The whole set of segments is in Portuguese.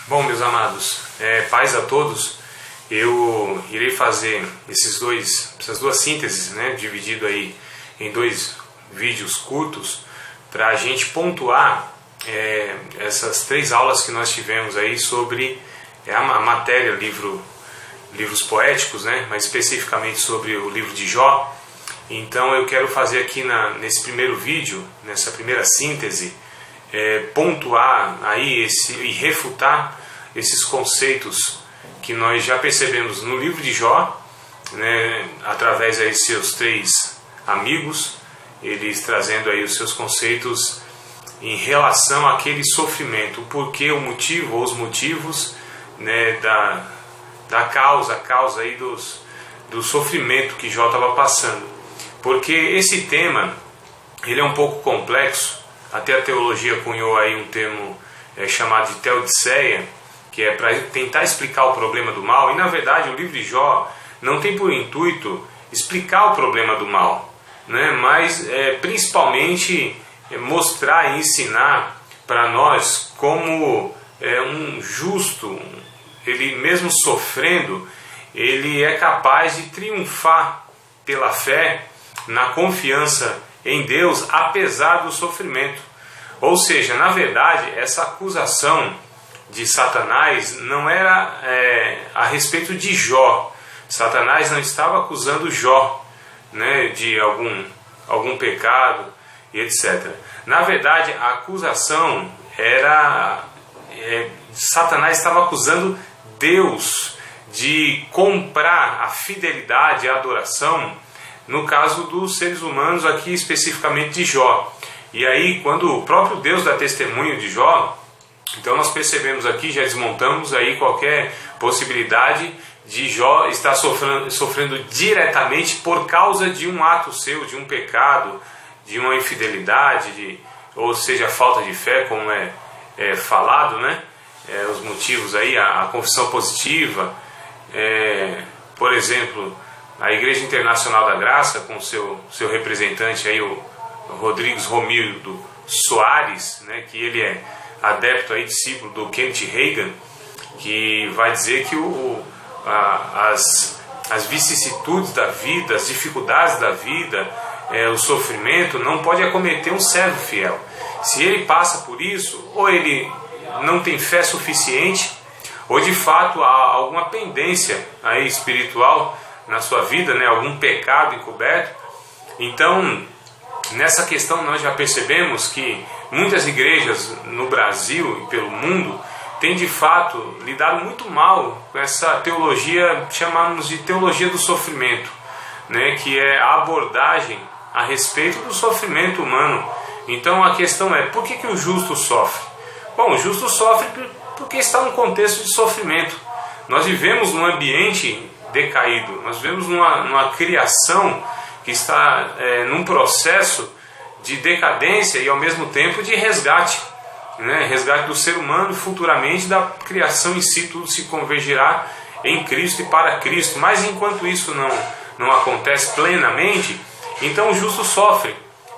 Bom, meus amados, paz a todos. Eu irei fazer essas duas sínteses, né, dividido aí em dois vídeos curtos, para a gente pontuar essas três aulas que nós tivemos aí sobre a matéria livros poéticos, né, mas especificamente sobre o livro de Jó. Então eu quero fazer aqui nesse primeiro vídeo, nessa primeira síntese, pontuar aí e refutar esses conceitos que nós já percebemos no livro de Jó, né, através aí de seus três amigos, eles trazendo aí os seus conceitos em relação àquele sofrimento, o porquê, o motivo ou os motivos, né, da causa aí do sofrimento que Jó estava passando. Porque esse tema, ele é um pouco complexo, até a teologia cunhou aí um termo chamado de teodiceia, que é para tentar explicar o problema do mal, e na verdade o livro de Jó não tem por intuito explicar o problema do mal, né? Mas principalmente mostrar e ensinar para nós como um justo, ele mesmo sofrendo, ele é capaz de triunfar pela fé, na confiança em Deus, apesar do sofrimento. Ou seja, na verdade, essa acusação de Satanás não era a respeito de Jó. Satanás não estava acusando Jó, né, de algum pecado e etc. Na verdade, a acusação era... Satanás estava acusando Deus de comprar a fidelidade e a adoração, no caso dos seres humanos, aqui especificamente de Jó. E aí, quando o próprio Deus dá testemunho de Jó, então nós percebemos aqui, já desmontamos aí qualquer possibilidade de Jó estar sofrendo diretamente por causa de um ato seu, de um pecado, de uma infidelidade, ou seja, falta de fé, como é falado, né? Os motivos aí, a confissão positiva, por exemplo, a Igreja Internacional da Graça, com seu representante aí, o Rodrigues Romildo Soares, né, que ele é adepto aí, discípulo do Kenneth Hagin, que vai dizer que as vicissitudes da vida, as dificuldades da vida, o sofrimento não pode acometer um servo fiel. Se ele passa por isso, ou ele não tem fé suficiente, ou de fato há alguma pendência aí espiritual na sua vida, né, algum pecado encoberto. Então, nessa questão nós já percebemos que muitas igrejas no Brasil e pelo mundo têm de fato lidado muito mal com essa teologia, chamamos de teologia do sofrimento, né, que é a abordagem a respeito do sofrimento humano. Então a questão é, por que o justo sofre? Bom, o justo sofre porque está num contexto de sofrimento. Nós vivemos num ambiente decaído, nós vivemos numa criação que está num processo de decadência e ao mesmo tempo de resgate, né? Resgate do ser humano e futuramente da criação em si, tudo se convergirá em Cristo e para Cristo. Mas enquanto isso não acontece plenamente, então o justo sofre,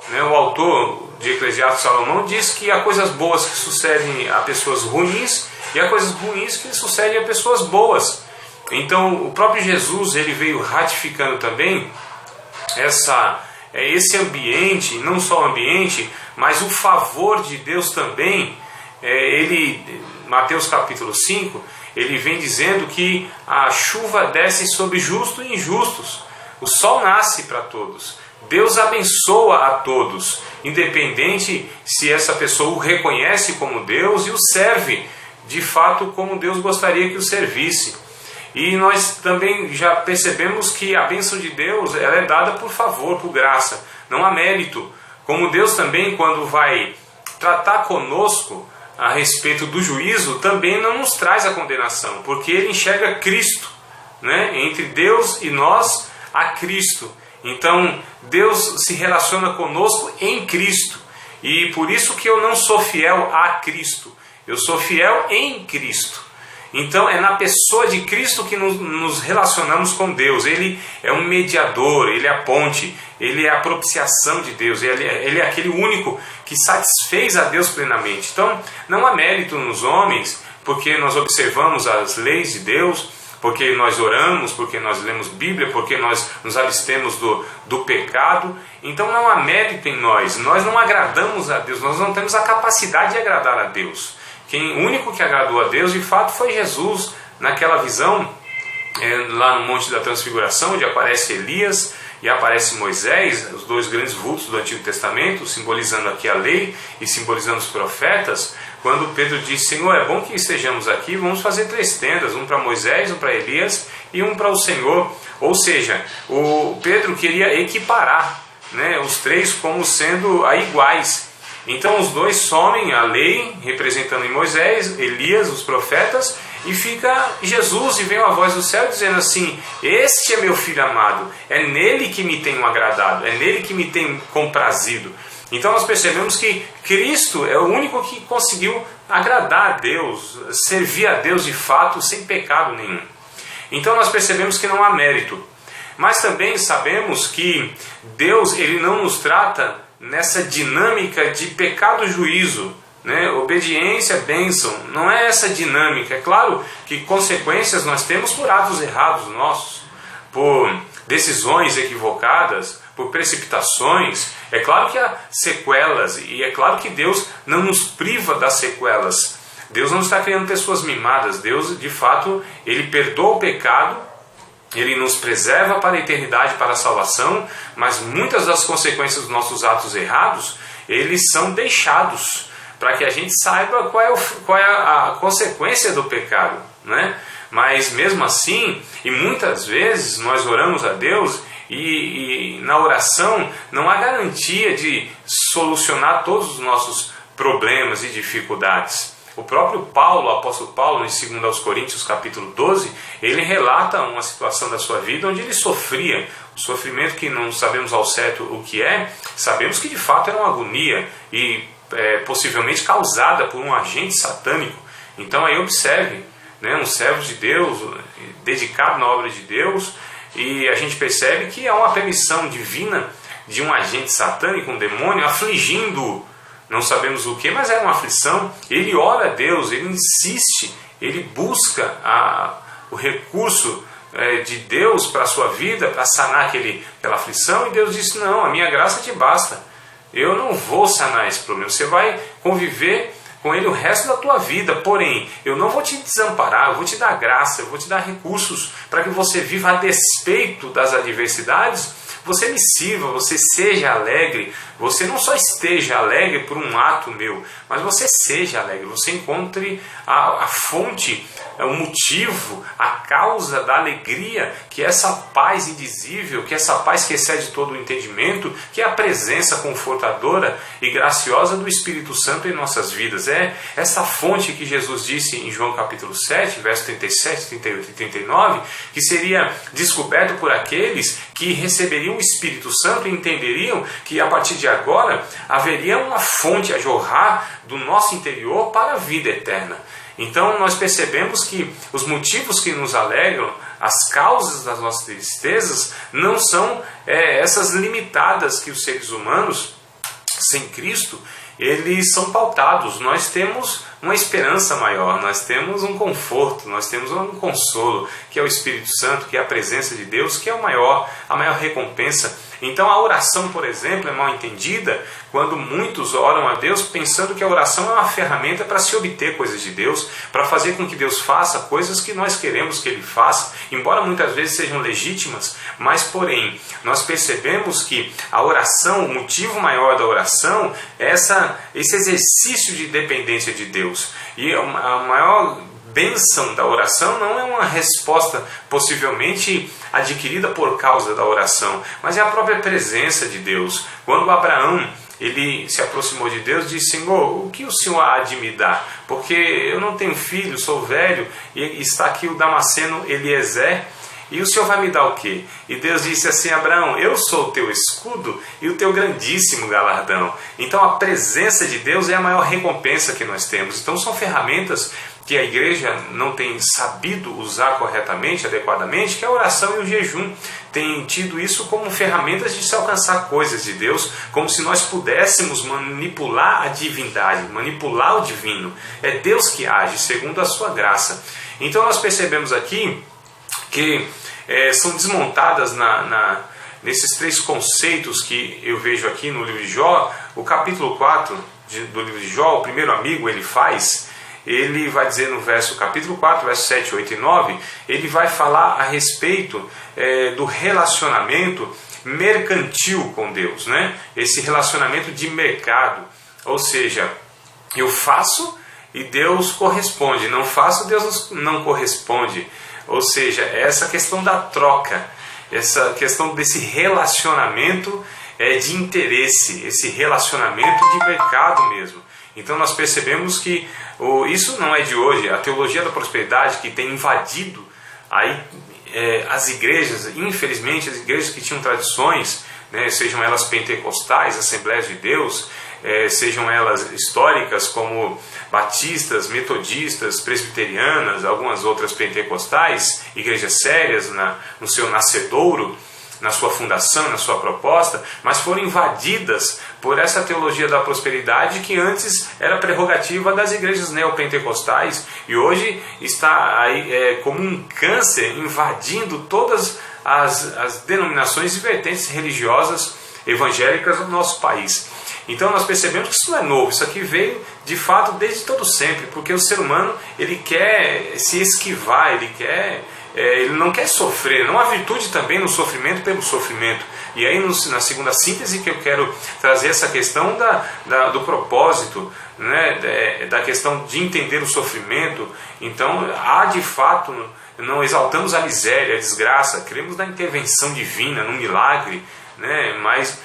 né? O autor de Eclesiastes, Salomão, diz que há coisas boas que sucedem a pessoas ruins e há coisas ruins que sucedem a pessoas boas. Então o próprio Jesus, ele veio ratificando também esse ambiente, não só o ambiente, mas o favor de Deus também. Mateus capítulo 5, ele vem dizendo que a chuva desce sobre justos e injustos, o sol nasce para todos, Deus abençoa a todos, independente se essa pessoa o reconhece como Deus e o serve de fato como Deus gostaria que o servisse. E nós também já percebemos que a bênção de Deus, ela é dada por favor, por graça, não há mérito. Como Deus também, quando vai tratar conosco a respeito do juízo, também não nos traz a condenação, porque Ele enxerga Cristo, né? Entre Deus e nós, há Cristo. Então Deus se relaciona conosco em Cristo. E por isso que eu não sou fiel a Cristo, eu sou fiel em Cristo. Então é na pessoa de Cristo que nos relacionamos com Deus. Ele é um mediador, Ele é a ponte, Ele é a propiciação de Deus, Ele é aquele único que satisfez a Deus plenamente. Então não há mérito nos homens porque nós observamos as leis de Deus, porque nós oramos, porque nós lemos Bíblia, porque nós nos abstemos do pecado. Então não há mérito em nós não agradamos a Deus, nós não temos a capacidade de agradar a Deus. O único que agradou a Deus de fato foi Jesus, naquela visão lá no Monte da Transfiguração, onde aparece Elias e aparece Moisés, os dois grandes vultos do Antigo Testamento, simbolizando aqui a lei e simbolizando os profetas. Quando Pedro diz: Senhor, é bom que estejamos aqui, vamos fazer 3 tendas, um para Moisés, um para Elias e um para o Senhor. Ou seja, o Pedro queria equiparar, né, os 3 como sendo iguais. Então os dois somem a lei, representando em Moisés, Elias, os profetas, e fica Jesus, e vem uma voz do céu dizendo assim: este é meu filho amado, é nele que me tenho agradado, é nele que me tenho comprazido. Então nós percebemos que Cristo é o único que conseguiu agradar a Deus, servir a Deus de fato, sem pecado nenhum. Então nós percebemos que não há mérito. Mas também sabemos que Deus, ele não nos trata nessa dinâmica de pecado e juízo, né? Obediência, bênção, não é essa dinâmica. É claro que consequências nós temos por atos errados nossos, por decisões equivocadas, por precipitações. É claro que há sequelas, e é claro que Deus não nos priva das sequelas. Deus não está criando pessoas mimadas. Deus, de fato, ele perdoa o pecado, ele nos preserva para a eternidade, para a salvação, mas muitas das consequências dos nossos atos errados, eles são deixados para que a gente saiba qual é a consequência do pecado, né? Mas mesmo assim, e muitas vezes nós oramos a Deus e na oração não há garantia de solucionar todos os nossos problemas e dificuldades. O próprio Paulo, o apóstolo Paulo, em 2 Coríntios capítulo 12, ele relata uma situação da sua vida onde ele sofria, um sofrimento que não sabemos ao certo o que é, sabemos que de fato era uma agonia e possivelmente causada por um agente satânico. Então aí observe, né, um servo de Deus, dedicado na obra de Deus, e a gente percebe que há uma permissão divina de um agente satânico, um demônio, afligindo, não sabemos o que, mas é uma aflição. Ele ora a Deus, ele insiste, ele busca o recurso de Deus para a sua vida, para sanar aquela aflição, e Deus disse: não, a minha graça te basta, eu não vou sanar esse problema, você vai conviver com ele o resto da tua vida, porém, eu não vou te desamparar, eu vou te dar graça, eu vou te dar recursos para que você viva a despeito das adversidades. Você me sirva, você seja alegre, você não só esteja alegre por um ato meu, mas você seja alegre, você encontre a fonte, o motivo, a causa da alegria, que é essa paz indizível, que é essa paz que excede todo o entendimento, que é a presença confortadora e graciosa do Espírito Santo em nossas vidas. É essa fonte que Jesus disse em João capítulo 7, versos 37, 38 e 39, que seria descoberto por aqueles que receberiam o Espírito Santo e entenderiam que a partir de agora haveria uma fonte a jorrar do nosso interior para a vida eterna. Então nós percebemos que os motivos que nos alegram, as causas das nossas tristezas, não são essas limitadas que os seres humanos, sem Cristo, eles são pautados. Nós temos uma esperança maior, nós temos um conforto, nós temos um consolo, que é o Espírito Santo, que é a presença de Deus, que é a maior recompensa. Então a oração, por exemplo, é mal entendida quando muitos oram a Deus pensando que a oração é uma ferramenta para se obter coisas de Deus, para fazer com que Deus faça coisas que nós queremos que Ele faça, embora muitas vezes sejam legítimas, mas porém nós percebemos que a oração, o motivo maior da oração é esse exercício de dependência de Deus. E a maior bênção da oração não é uma resposta possivelmente adquirida por causa da oração, mas é a própria presença de Deus. Quando Abraão ele se aproximou de Deus, disse: Senhor, o que o Senhor há de me dar? Porque eu não tenho filho, sou velho, e está aqui o Damasceno Eliezer, E o Senhor vai me dar o quê? E Deus disse assim: Abraão, eu sou o teu escudo e o teu grandíssimo galardão. Então a presença de Deus é a maior recompensa que nós temos. Então são ferramentas que a igreja não tem sabido usar corretamente, adequadamente, que é a oração e o jejum. Tem tido isso como ferramentas de se alcançar coisas de Deus, como se nós pudéssemos manipular a divindade, manipular o divino. É Deus que age segundo a sua graça. Então nós percebemos aqui que são desmontadas nesses 3 conceitos que eu vejo aqui no livro de Jó. O capítulo 4 do livro de Jó, o primeiro amigo, ele vai dizer no capítulo 4, versos 7, 8 e 9, ele vai falar a respeito do relacionamento mercantil com Deus, né? Esse relacionamento de mercado, ou seja, eu faço e Deus corresponde, não faço, Deus não corresponde. Ou seja, essa questão da troca, essa questão desse relacionamento de interesse, esse relacionamento de mercado mesmo. Então nós percebemos que isso não é de hoje. A teologia da prosperidade, que tem invadido aí, as igrejas, infelizmente as igrejas que tinham tradições, né, sejam elas pentecostais, Assembleias de Deus, sejam elas históricas como batistas, metodistas, presbiterianas, algumas outras pentecostais, igrejas sérias no seu nascedouro, na sua fundação, na sua proposta, mas foram invadidas por essa teologia da prosperidade que antes era prerrogativa das igrejas neopentecostais e hoje está aí como um câncer invadindo todas as denominações e vertentes religiosas evangélicas do nosso país. Então nós percebemos que isso não é novo, isso aqui veio de fato desde todo sempre, porque o ser humano ele quer se esquivar, ele não quer sofrer, não há virtude também no sofrimento pelo sofrimento. E aí na segunda síntese que eu quero trazer essa questão do propósito, né, da questão de entender o sofrimento. Então há de fato, não exaltamos a miséria, a desgraça, cremos na intervenção divina, no milagre, né, mas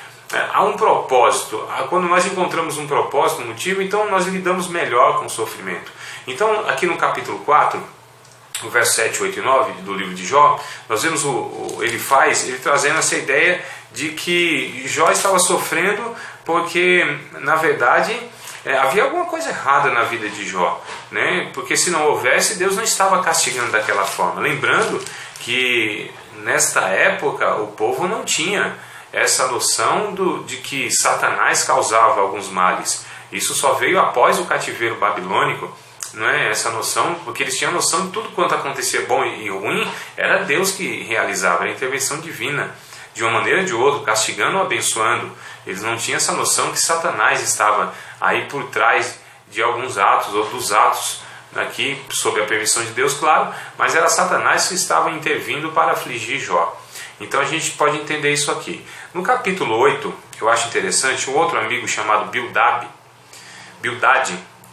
há um propósito. Quando nós encontramos um propósito, um motivo, então nós lidamos melhor com o sofrimento. Então aqui no capítulo 4, no verso 7, 8 e 9 do livro de Jó, nós vemos ele trazendo essa ideia de que Jó estava sofrendo porque, na verdade, havia alguma coisa errada na vida de Jó, né? Porque se não houvesse, Deus não estava castigando daquela forma. Lembrando que nesta época o povo não tinha essa noção de que Satanás causava alguns males. Isso só veio após o cativeiro babilônico. Não é essa noção, porque eles tinham noção de tudo quanto acontecia bom e ruim, era Deus que realizava, era a intervenção divina, de uma maneira ou de outra, castigando ou abençoando. Eles não tinham essa noção que Satanás estava aí por trás de alguns atos, ou dos atos, aqui, sob a permissão de Deus, claro, mas era Satanás que estava intervindo para afligir Jó. Então a gente pode entender isso aqui. No capítulo 8, eu acho interessante, um outro amigo chamado Bildad,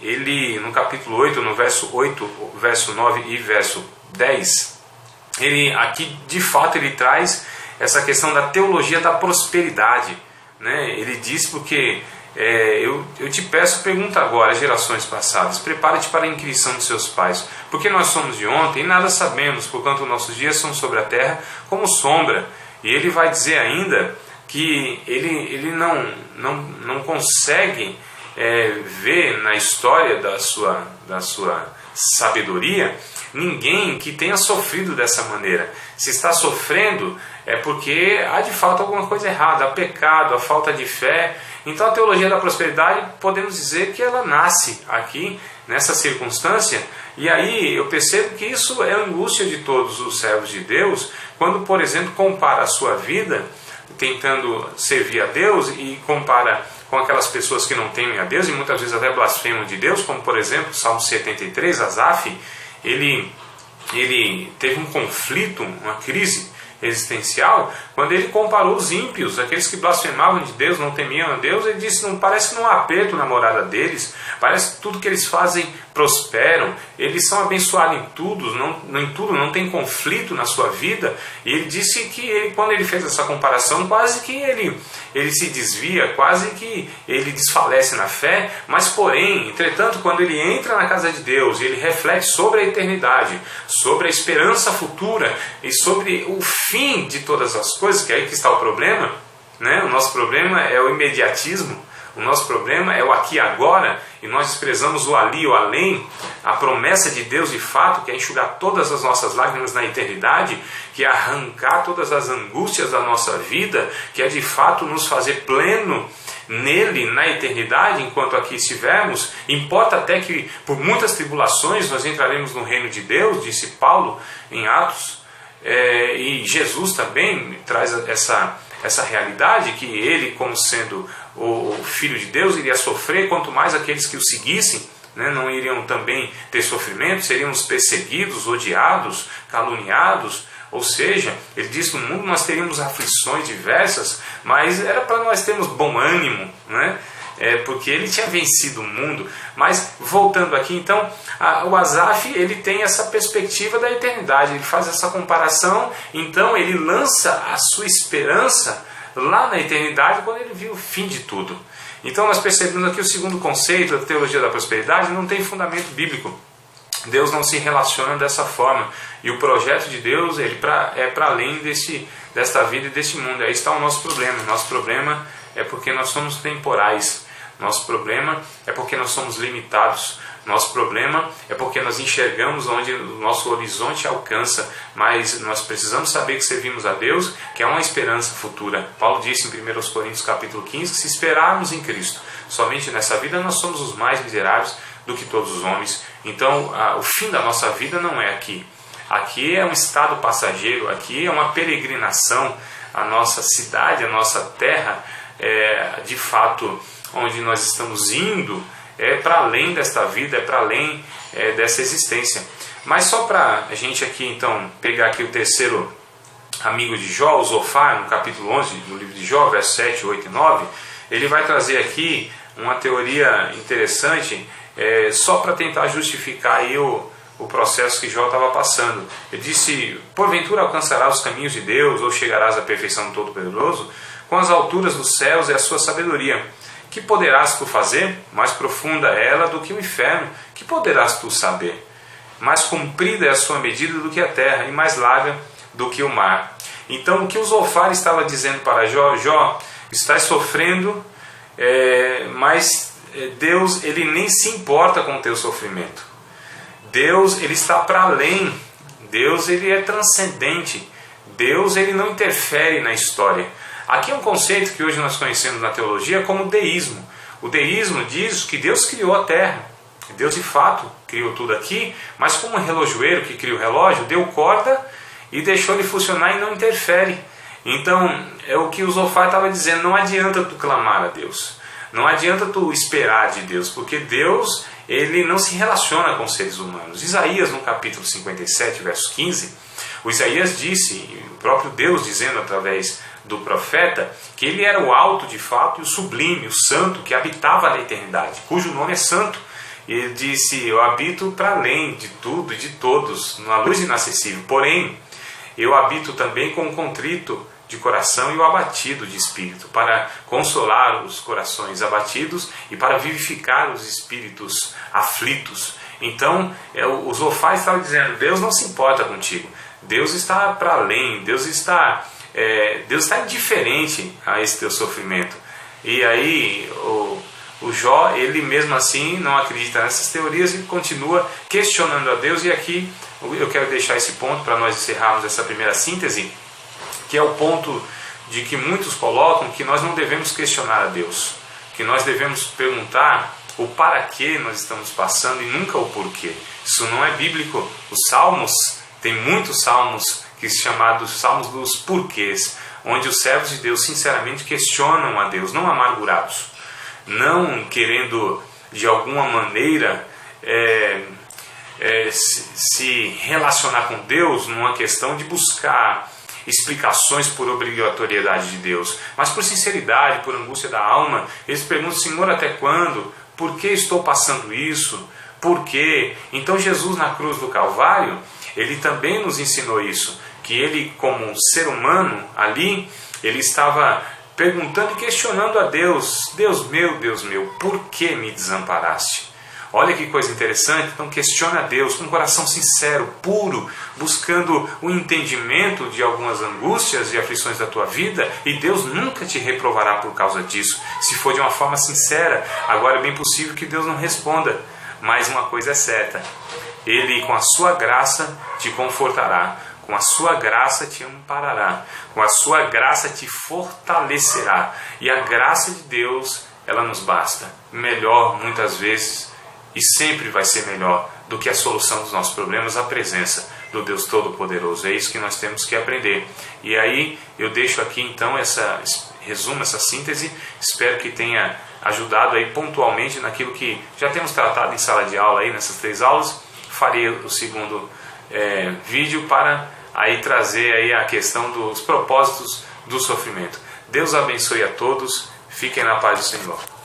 ele no capítulo 8, no verso 8, verso 9 e verso 10, ele aqui de fato ele traz essa questão da teologia da prosperidade, né? Ele diz porque eu te peço, pergunta agora às gerações passadas, prepara-te para a inquirição de seus pais, porque nós somos de ontem e nada sabemos, porquanto nossos dias são sobre a terra como sombra. E ele vai dizer ainda que ele não consegue ver na história da sua sabedoria ninguém que tenha sofrido dessa maneira. Se está sofrendo é porque há de fato alguma coisa errada, há pecado, há falta de fé. Então a teologia da prosperidade, podemos dizer que ela nasce aqui nessa circunstância. E aí eu percebo que isso é a angústia de todos os servos de Deus, quando, por exemplo, compara a sua vida tentando servir a Deus e compara com aquelas pessoas que não temem a Deus e muitas vezes até blasfemam de Deus, como por exemplo Salmo 73, Asaf, ele teve um conflito, uma crise existencial, quando ele comparou os ímpios, aqueles que blasfemavam de Deus, não temiam a Deus. Ele disse, parece que não há aperto na morada deles, parece que tudo que eles fazem prosperam, eles são abençoados em tudo, não tem conflito na sua vida. E ele disse que quando ele fez essa comparação, quase que ele se desvia, quase que ele desfalece na fé, mas porém, entretanto, quando ele entra na casa de Deus, ele reflete sobre a eternidade, sobre a esperança futura e sobre o fim de todas as coisas, que é aí que está o problema, né? O nosso problema é o imediatismo. O nosso problema é o aqui e agora, e nós desprezamos o ali e o além, a promessa de Deus de fato, que é enxugar todas as nossas lágrimas na eternidade, que é arrancar todas as angústias da nossa vida, que é de fato nos fazer pleno nele, na eternidade, enquanto aqui estivermos. Importa até que por muitas tribulações nós entraremos no reino de Deus, disse Paulo em Atos, e Jesus também traz essa realidade, que ele, como sendo o Filho de Deus, iria sofrer, quanto mais aqueles que o seguissem, né, não iriam também ter sofrimento, seríamos perseguidos, odiados, caluniados. Ou seja, ele diz que no mundo nós teríamos aflições diversas, mas era para nós termos bom ânimo, né? Porque ele tinha vencido o mundo. Mas voltando aqui, então, o Asaf, ele tem essa perspectiva da eternidade, ele faz essa comparação, então ele lança a sua esperança lá na eternidade, quando ele viu o fim de tudo. Então nós percebemos aqui o segundo conceito da teologia da prosperidade não tem fundamento bíblico. Deus não se relaciona dessa forma, e o projeto de Deus é para além desta vida e deste mundo. Aí está o nosso problema. Nosso problema é porque nós somos temporais. Nosso problema é porque nós somos limitados. Nosso problema é porque nós enxergamos onde o nosso horizonte alcança, mas nós precisamos saber que servimos a Deus, que é uma esperança futura. Paulo disse em 1 Coríntios capítulo 15, que se esperarmos em Cristo, somente nessa vida nós somos os mais miseráveis do que todos os homens. Então o fim da nossa vida não é aqui. Aqui é um estado passageiro, aqui é uma peregrinação. A nossa cidade, a nossa terra, de fato, onde nós estamos indo, é para além desta vida, é para além dessa existência. Mas só para a gente aqui então pegar aqui o terceiro amigo de Jó, o Zofar, no capítulo 11 do livro de Jó, versos 7, 8 e 9, ele vai trazer aqui uma teoria interessante, só para tentar justificar aí o processo que Jó estava passando. Ele disse: porventura alcançarás os caminhos de Deus, ou chegarás à perfeição do Todo-Poderoso? Com as alturas dos céus é a sua sabedoria. Que poderás tu fazer? Mais profunda é ela do que o inferno. Que poderás tu saber? Mais comprida é a sua medida do que a terra, e mais larga do que o mar. Então, o que o Zofar estava dizendo para Jó: Jó, estás sofrendo, mas Deus, ele nem se importa com o teu sofrimento. Deus, ele está para além. Deus, ele é transcendente. Deus, ele não interfere na história. Aqui é um conceito que hoje nós conhecemos na teologia como deísmo. O deísmo diz que Deus criou a terra. Deus de fato criou tudo aqui, mas como um relojoeiro que cria o relógio, deu corda e deixou ele funcionar e não interfere. Então, é o que o Zofar estava dizendo: não adianta tu clamar a Deus, não adianta tu esperar de Deus, porque Deus, ele não se relaciona com os seres humanos. Isaías, no capítulo 57, verso 15, o Isaías disse, o próprio Deus dizendo através do profeta, que ele era o alto de fato e o sublime, o santo, que habitava na eternidade, cujo nome é santo. E ele disse: eu habito para além de tudo e de todos, na luz inacessível. Porém, eu habito também com o contrito de coração e o abatido de espírito, para consolar os corações abatidos e para vivificar os espíritos aflitos. Então, o Zofar estava dizendo: Deus não se importa contigo. Deus está para além, Deus está indiferente a esse teu sofrimento. E aí o Jó, ele mesmo assim não acredita nessas teorias e continua questionando a Deus. E aqui eu quero deixar esse ponto para nós encerrarmos essa primeira síntese, que é o ponto de que muitos colocam que nós não devemos questionar a Deus, que nós devemos perguntar o para que nós estamos passando e nunca o porquê. Isso não é bíblico. Os salmos, tem muitos salmos que são chamados salmos dos porquês, onde os servos de Deus sinceramente questionam a Deus, não amargurados, não querendo de alguma maneira se relacionar com Deus numa questão de buscar explicações por obrigatoriedade de Deus, mas por sinceridade, por angústia da alma. Eles perguntam: Senhor, até quando? Por que estou passando isso? Por quê? Então Jesus na cruz do Calvário, ele também nos ensinou isso, que ele como um ser humano ali, ele estava perguntando e questionando a Deus, Deus meu, por que me desamparaste? Olha que coisa interessante. Então questiona a Deus com um coração sincero, puro, buscando o entendimento de algumas angústias e aflições da tua vida, e Deus nunca te reprovará por causa disso, se for de uma forma sincera. Agora é bem possível que Deus não responda, mas uma coisa é certa, Ele com a sua graça te confortará, com a sua graça te amparará, com a sua graça te fortalecerá, e a graça de Deus, ela nos basta. Melhor muitas vezes, e sempre vai ser melhor do que a solução dos nossos problemas, a presença do Deus Todo-Poderoso. É isso que nós temos que aprender. E aí eu deixo aqui então essa resumo, essa síntese. Espero que tenha ajudado aí pontualmente naquilo que já temos tratado em sala de aula aí nessas 3 aulas. Farei o segundo vídeo para aí trazer aí a questão dos propósitos do sofrimento. Deus abençoe a todos. Fiquem na paz do Senhor.